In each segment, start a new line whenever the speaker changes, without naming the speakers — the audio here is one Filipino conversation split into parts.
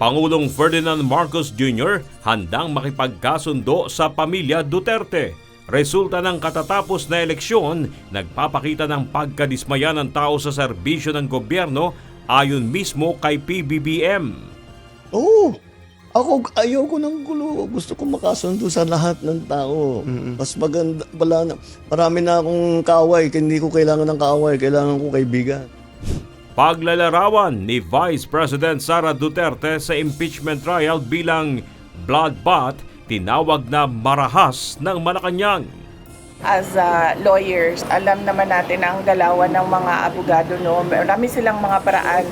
Pangulong Ferdinand Marcos Jr. handang makipagkasundo sa pamilya Duterte. Resulta ng katatapos na eleksyon, nagpapakita ng pagkadismaya ng tao sa serbisyo ng gobyerno ayon mismo kay PBBM.
Oo, ako ayoko ng gulo. Gusto ko makasundo sa lahat ng tao. Mas maganda, marami na akong kaaway. Hindi ko kailangan ng kaaway, kailangan ko kaibigan.
Paglalarawan ni Vice President Sara Duterte sa impeachment trial bilang bloodbath, tinawag na marahas ng Malacanang.
As lawyers, alam naman natin ang galawan ng mga abogado. No? Marami silang mga paraan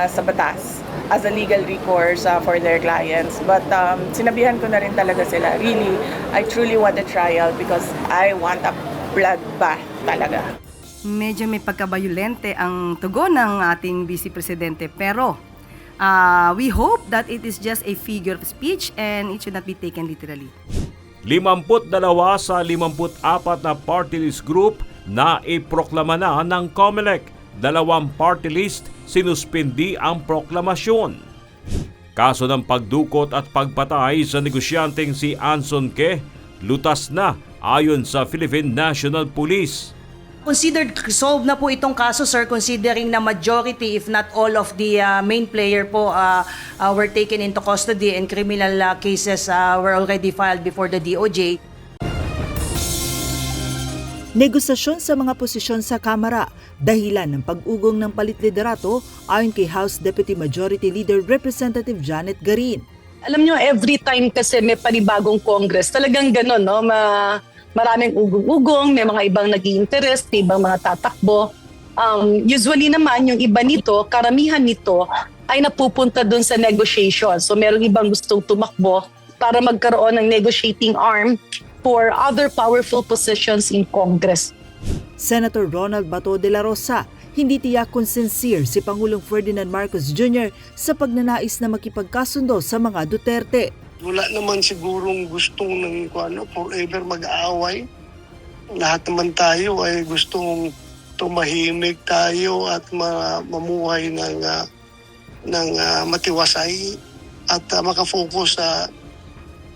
sa batas as a legal recourse for their clients. But sinabihan ko na rin talaga sila, really, I truly want a trial because I want a bloodbath talaga.
Medyo may pagkabayolente ang tugon ng ating Vice Presidente, pero we hope that it is just a figure of speech and it should not be taken literally.
52 sa 54 na party list group na iproklama na ng COMELEC. 2 party list sinuspindi ang proklamasyon. Kaso ng pagdukot at pagpatay sa negosyanteng si Anson Ke, lutas na ayon sa Philippine National Police.
Considered solved na po itong kaso, sir, considering na majority, if not all of the main player po were taken into custody and criminal cases were already filed before the DOJ.
Negosasyon sa mga posisyon sa Kamara, dahilan ng pag-ugong ng palit-liderato ayon kay House Deputy Majority Leader Representative Janet Garin.
Alam nyo, every time kasi may panibagong Congress, talagang gano'n, no? Maraming ugong-ugong, may mga ibang nag-i-interest, may ibang mga tatakbo. Usually naman, yung iba nito, karamihan nito, ay napupunta dun sa negotiation. So merong ibang gustong tumakbo para magkaroon ng negotiating arm for other powerful positions in Congress.
Senator Ronald Bato de la Rosa, hindi tiyak kung sincere si Pangulong Ferdinand Marcos Jr. sa pagnanais na makipagkasundo sa mga Duterte.
Wala naman sigurong gustong forever mag-aaway. Lahat naman tayo ay gustong tumahimik tayo at mamuhay ng matiwasay at makafocus sa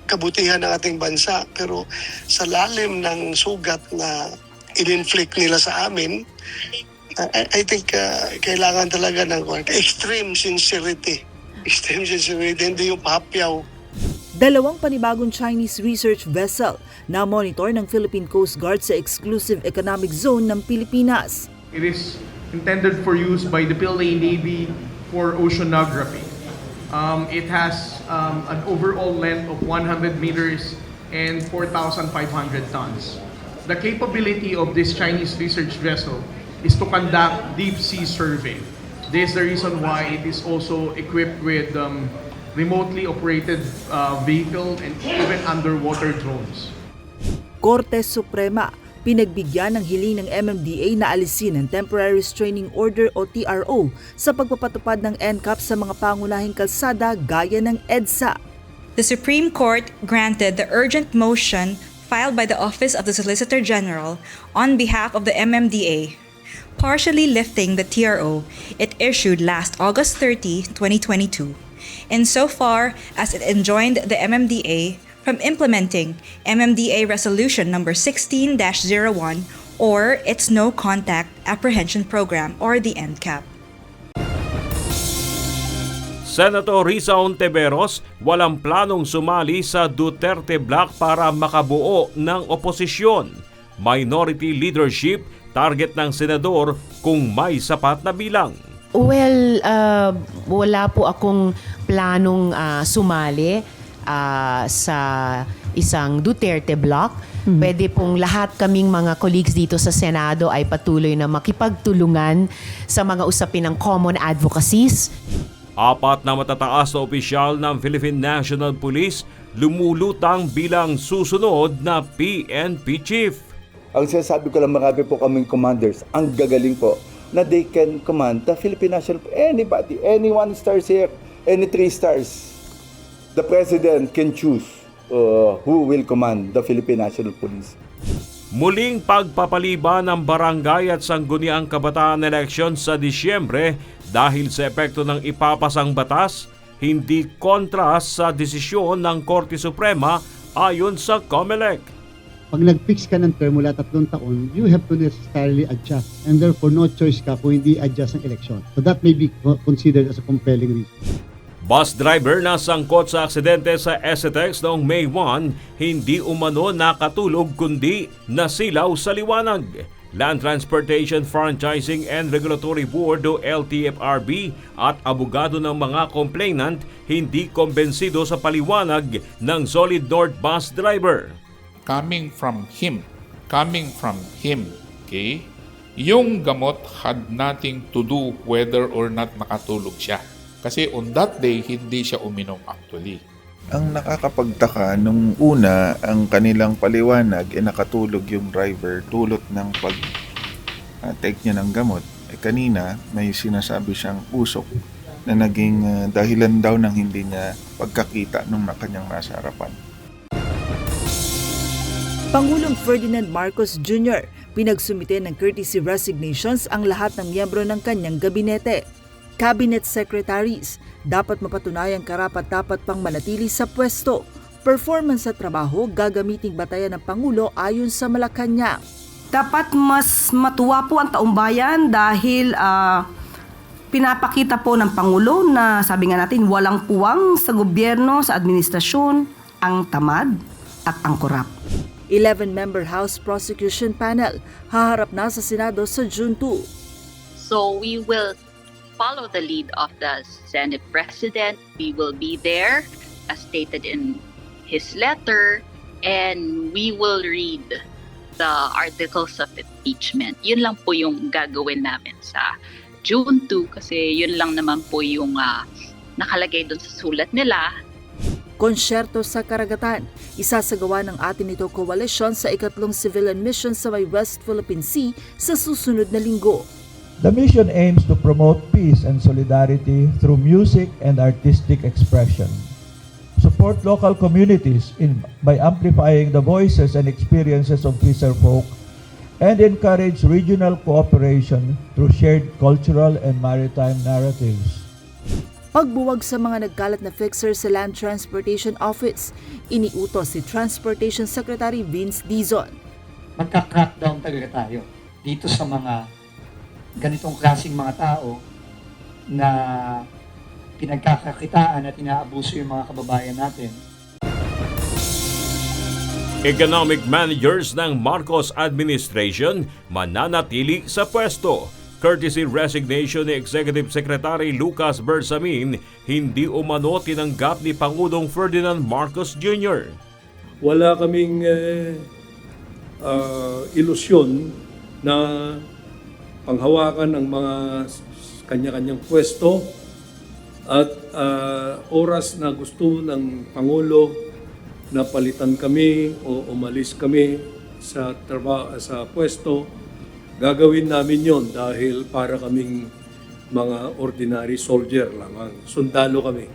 kabutihan ng ating bansa. Pero sa lalim ng sugat na in-inflict nila sa amin, I think kailangan talaga ng extreme sincerity. Extreme sincerity, hindi yung pahapyaw.
2 panibagong Chinese research vessel na monitor ng Philippine Coast Guard sa exclusive economic zone ng Pilipinas.
It is intended for use by the PLA Navy for oceanography. It has an overall length of 100 meters and 4,500 tons. The capability of this Chinese research vessel is to conduct deep sea survey. This is the reason why it is also equipped with remotely operated vehicle and even underwater drones.
Korte Suprema, pinagbigyan ng hiling ng MMDA na alisin ang Temporary Restraining Order o TRO sa pagpapatupad ng NCAP sa mga pangunahing kalsada gaya ng EDSA.
The Supreme Court granted the urgent motion filed by the Office of the Solicitor General on behalf of the MMDA, partially lifting the TRO it issued last August 30, 2022. Insofar as it enjoined the MMDA from implementing MMDA Resolution number 16-01 or its No Contact Apprehension Program or the NCAP.
Senator Risa Hontiveros walang planong sumali sa Duterte Bloc para makabuo ng oposisyon. Minority leadership target ng senador kung may sapat na bilang.
Well, wala po akong planong sumali sa isang Duterte Bloc. Pwede pong lahat kaming mga colleagues dito sa Senado ay patuloy na makipagtulungan sa mga usapin ng common advocacies.
4 na matataas na opisyal ng Philippine National Police lumulutang bilang susunod na PNP chief.
Ang sinasabi ko lang, marami po kaming commanders, ang gagaling po, na they can command the Philippine National Police. Anybody, any 1 stars here, any 3 stars. The President can choose who will command the Philippine National Police.
Muling pagpapaliban ng barangay at sangguniang kabataan election sa Disyembre dahil sa epekto ng ipapasang batas, hindi kontra sa desisyon ng Korte Suprema ayon sa COMELEC.
Pag nag-fix ka ng term mula 3 taon, you have to necessarily adjust. And therefore, no choice ka kung hindi adjust ang election. So that may be considered as a compelling reason.
Bus driver na sangkot sa aksidente sa SCTEX noong May 1, hindi umano nakatulog kundi nasilaw sa liwanag. Land Transportation Franchising and Regulatory Board o LTFRB at abogado ng mga complainant hindi kombensido sa paliwanag ng Solid North bus driver.
Coming from him, okay? Yung gamot had nothing to do whether or not nakatulog siya. Kasi on that day, hindi siya uminom actually.
Ang nakakapagtaka, nung una, ang kanilang paliwanag, nakatulog yung driver dulot ng pag-take niya ng gamot. Kanina, may sinasabi siyang usok na naging dahilan daw ng hindi niya pagkakita nung kanyang nasa harapan.
Pangulong Ferdinand Marcos Jr. pinagsumite ng courtesy resignations ang lahat ng miyembro ng kanyang gabinete. Cabinet secretaries dapat mapatunayang karapat-dapat pang manatili sa pwesto. Performance sa trabaho gagamiting batayan ng Pangulo ayon sa Malacanang.
Dapat mas matuwa po ang taong bayan dahil pinapakita po ng Pangulo na sabi nga natin walang puwang sa gobyerno, sa administrasyon, ang tamad at ang korap.
11-member House Prosecution Panel haharap na sa Senado sa June 2.
So we will follow the lead of the Senate President. We will be there as stated in his letter, and we will read the articles of impeachment. Yun lang po yung gagawin namin sa June 2 kasi yun lang naman po yung nakalagay doon sa sulat nila.
Konsyerto sa Karagatan, isasagawa ng atin ito koalisyon sa ikatlong civilian mission sa may West Philippine Sea sa susunod na linggo.
The mission aims to promote peace and solidarity through music and artistic expression. Support local communities by amplifying the voices and experiences of fisher folk and encourage regional cooperation through shared cultural and maritime narratives.
Pagbuwag sa mga nagkalat na fixer sa Land Transportation Office, iniutos si Transportation Secretary Vince Dizon.
Magka-crackdown talaga tayo dito sa mga ganitong klaseng mga tao na pinagkakakitaan at inaabuso yung mga kababayan natin.
Economic managers ng Marcos administration mananatili sa pwesto. Courtesy resignation ni Executive Secretary Lucas Bersamin hindi umano tinanggap ni Pangulong Ferdinand Marcos Jr.
Wala kaming ilusyon na panghawakan ng mga kanya-kanyang pwesto at oras na gusto ng Pangulo na palitan kami o umalis kami sa pwesto, gagawin namin yon dahil para kaming mga ordinary soldier lamang, sundalo kami.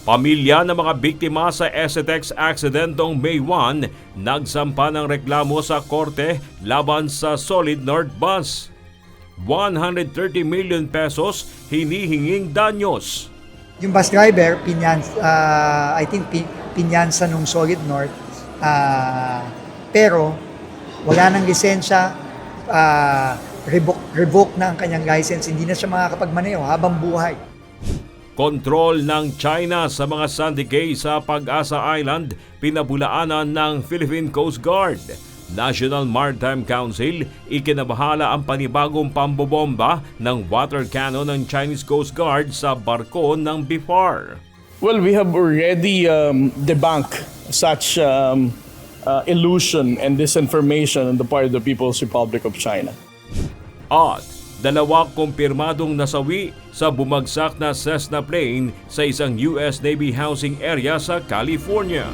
Pamilya ng mga biktima sa SCTEX accident noong May 1 nagsampa ng reklamo sa korte laban sa Solid North Bus. 130 million pesos hinihinging danyos.
Yung bus driver, I think pinyansa nung Solid North, pero wala nang lisensya, revoke na ang kanyang license, hindi na siya makakapagmaneho habang buhay.
Kontrol ng China sa mga Sandy Cay sa Pag-asa Island, pinabulaanan ng Philippine Coast Guard. National Maritime Council, ikinabahala ang panibagong pambobomba ng water cannon ng Chinese Coast Guard sa barko ng BIFAR.
Well, we have already debunked such illusion and disinformation on the part of the People's Republic of China.
At dalawa kumpirmadong nasawi sa bumagsak na Cessna plane sa isang US Navy housing area sa California.